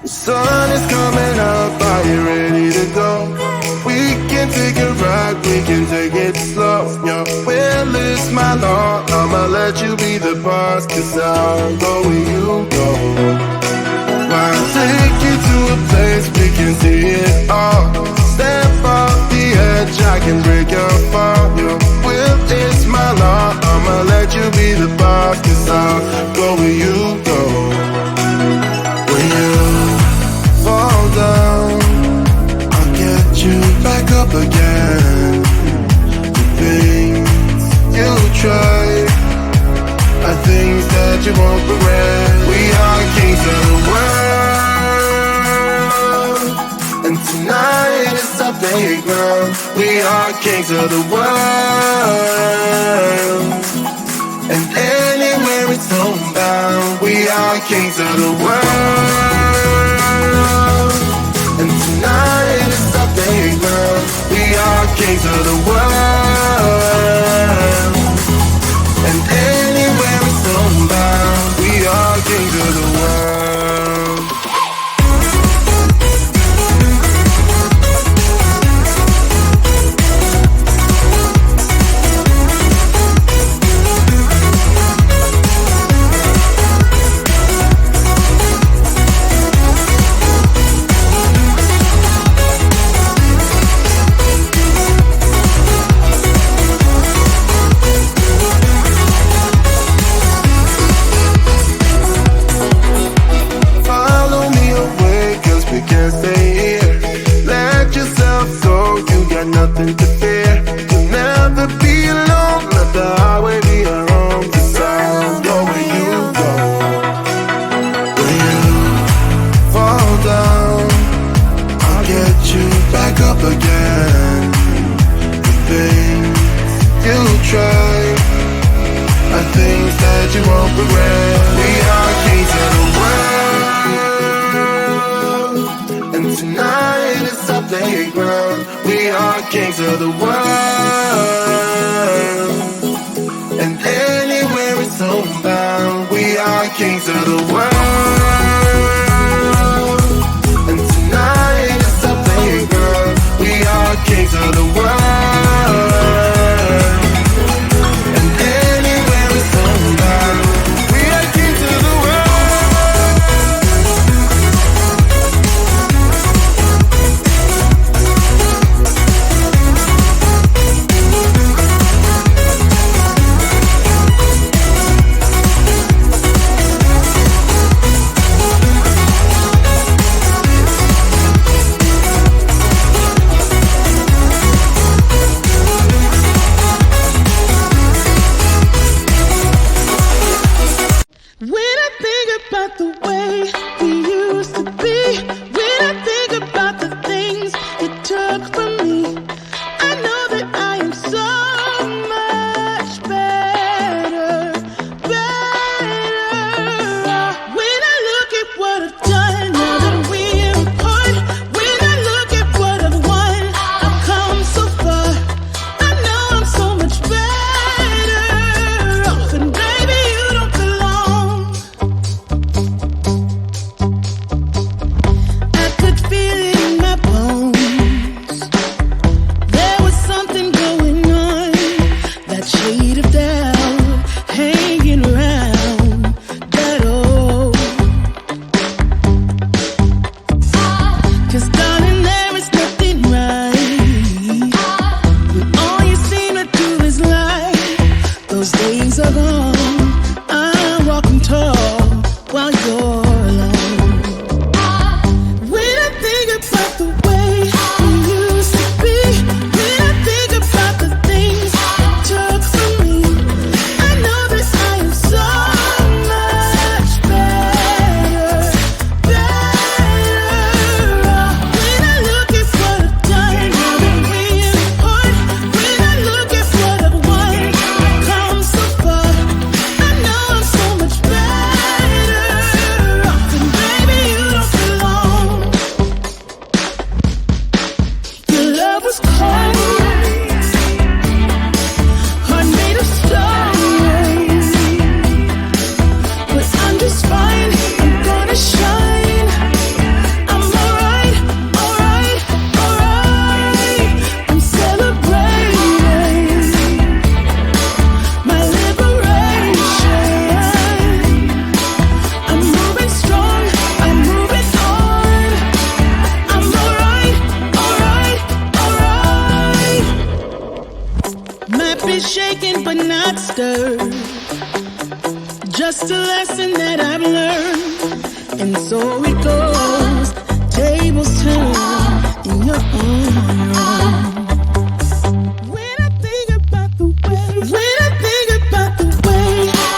The sun is coming up, are you ready to go? We can take a ride, we can take it slow. Your will is my law, I'ma let you be the boss, 'cause I'll go where you go. I'll take you to a place we can see it all. Step off the edge, I can break your fall. Your will is my law, I'ma let you be the boss, 'cause I'll go where you go. When you fall down, I'll get you back up again. The things you try are things that you won't regret. We are kings of the world, and tonight is our playground. We are kings of the world, and anywhere it's homebound. We are kings of the world, and tonight is our playground. We are kings of the world, and anywhere it's homebound. We are kings of the world. Nothing to fear. You'll never be alone. Let the highway be your home. 'Cause I'll go where you go. When you fall down, I'll get you back up again. The things you try are things that you won't regret. We are kings of the world, and tonight is our playground. We are kings of the world, and anywhere it's homebound. We are kings of the world, and tonight is our playground. We are kings of the world, and anywhere it's homebound. We are kings of the world. just a lesson that I've learned. And so it goes, tables turn in your own. When I think about the way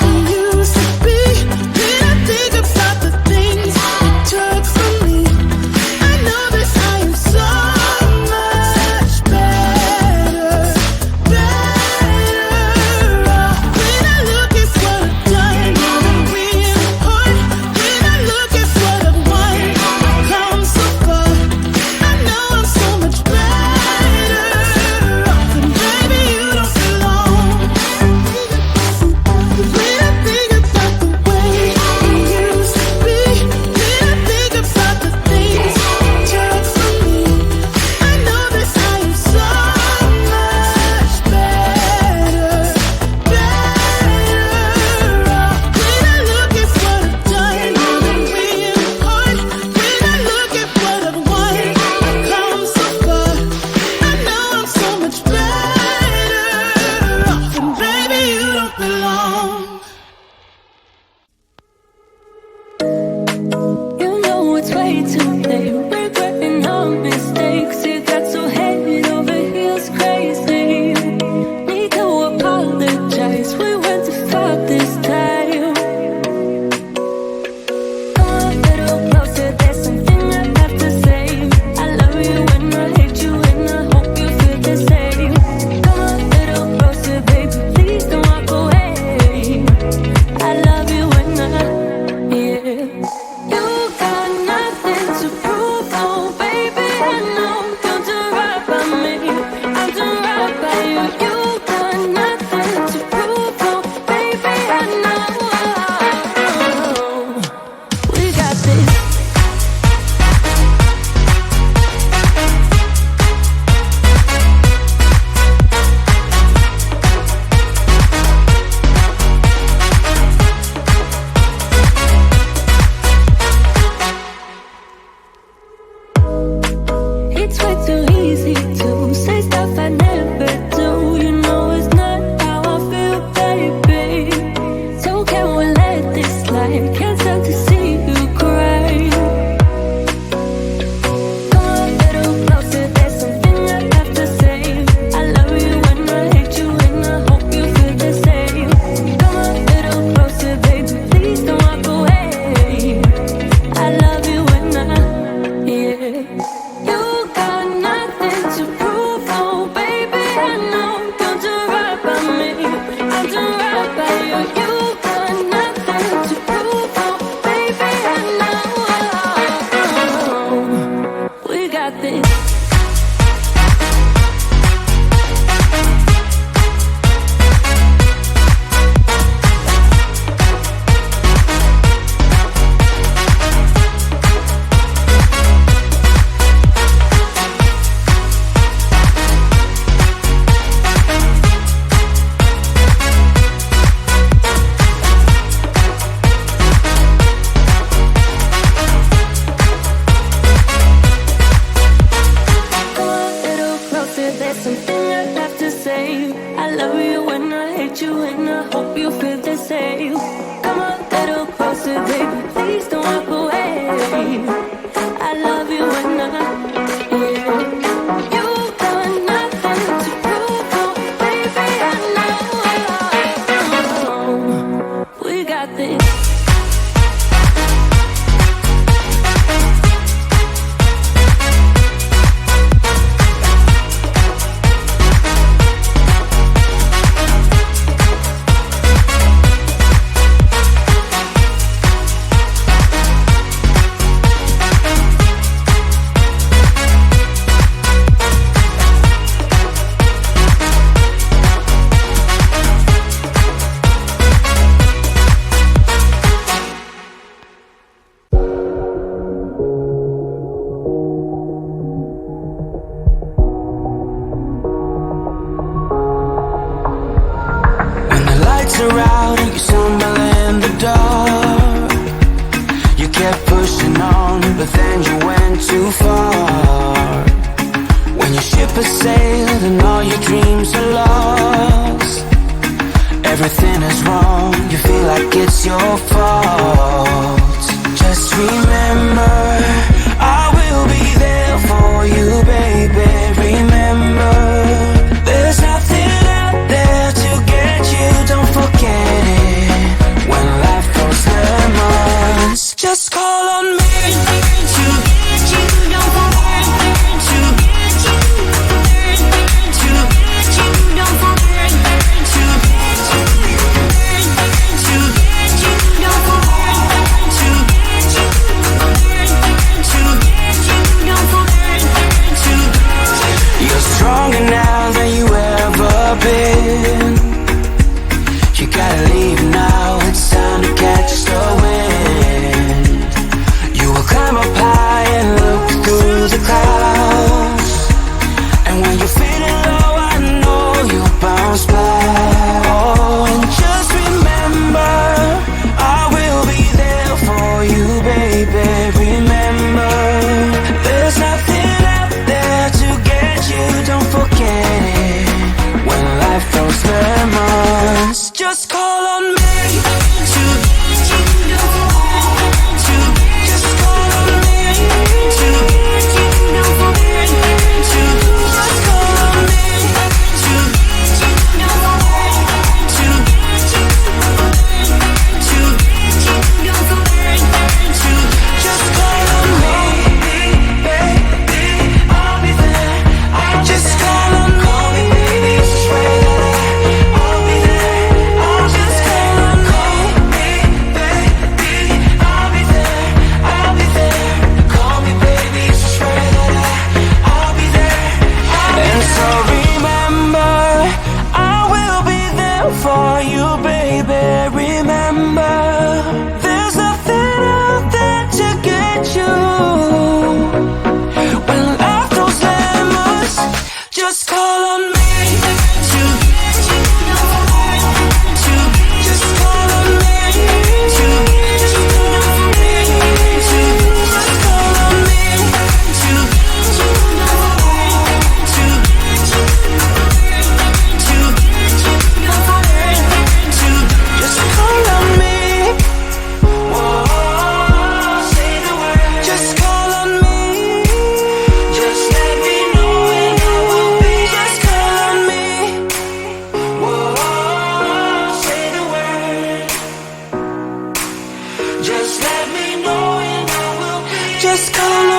we used to be, when I think about the things you took from me, I know that I am so much better off. When I look at what I've done, I'm real hard. When I look at what I've won, I've come so far. I know I'm so much better off, and baby, you don't belong. When I think about the way we used to be, when I think about the things you took from me, I know that I am so much better off. When I look at what I've done, I'm real hard. When I look at what I've won, I've come so far. I know I'm so much better off, and baby, you don't belong. You know it's way too late, regretting our mistakes. You got so head over heels crazy. Need to apologize, we went too far this time. Come a little closer, there's something I have to say. I love you and I hate you and I hope you feel the same. Come a little closer, baby, please don't walk away. I love you and yeah. You got nothing to prove, oh baby, I know. Don't do right by me, I'll do right by you. You got nothing to prove, oh baby, I know. We got this. It's way too easy to say stuff I never do. You know it's not how I feel, baby. So can we let this slide? Can't stand to see you cry. Come a little closer, there's something I have to say. I love you and I hate you and I hope you feel the same. Come a little closer, baby, please don't walk away. I love you and yeah. You got nothing to prove, oh baby, I know. Don't do right by me, I'll do right by you. You got nothing to prove, oh baby, I know. We got this. Come a little closer, there's something I have to say. I love you and I hate you and I hope you feel the same. Come a little closer, baby, please don't walk away. I love you and yeah. You got nothing to prove, oh baby, I know. We got this. are out and you stumble in the dark. You kept pushing on, but then you went too far. When your ship has sailed and all your dreams are lost, everything is wrong, you feel like it's your fault. Just remember, I will be there for you, baby. Remember, there's nothing out there to get you, don't forget it. When life throws lemons, just call on me to get you, don't forget to get you, to get you, don't forget to get you, to get you, don't forget to get you, to get you, don't forget to get you. You're stronger now than you ever been. You gotta leave now, it's time to catch the wind. You will climb up high and look through the clouds, and when you're feeling low, I know you'll bounce back. Oh, and just remember, I will be there for you, baby. Remember, there's nothing out there to get you, don't forget it. When life throws lemons, just call on me to get you, don't forget to just call on me to get you, don't forget to just call on me to get you, don't forget to get you, to get you, don't forget to just call on me, baby, I'll be there. Just call on me, baby, swear that I'll be there. I'll just call on me, baby, I'll be there. I'll be there. Call me, baby, swear that I'll be there. And so remember, I will be there for you, baby. Remember, there's nothing out there to get you. When life throws lemons, just call on me to get you, don't forget to just call on me to get you, don't forget to just call on me to get you, don't forget to get you, to get you, don't forget to just call on me. Whoa, say the word. Just call on me. Just let me know and I will be. Just call on me. Whoa, say the word. Just let me know and I will be. Just call on me.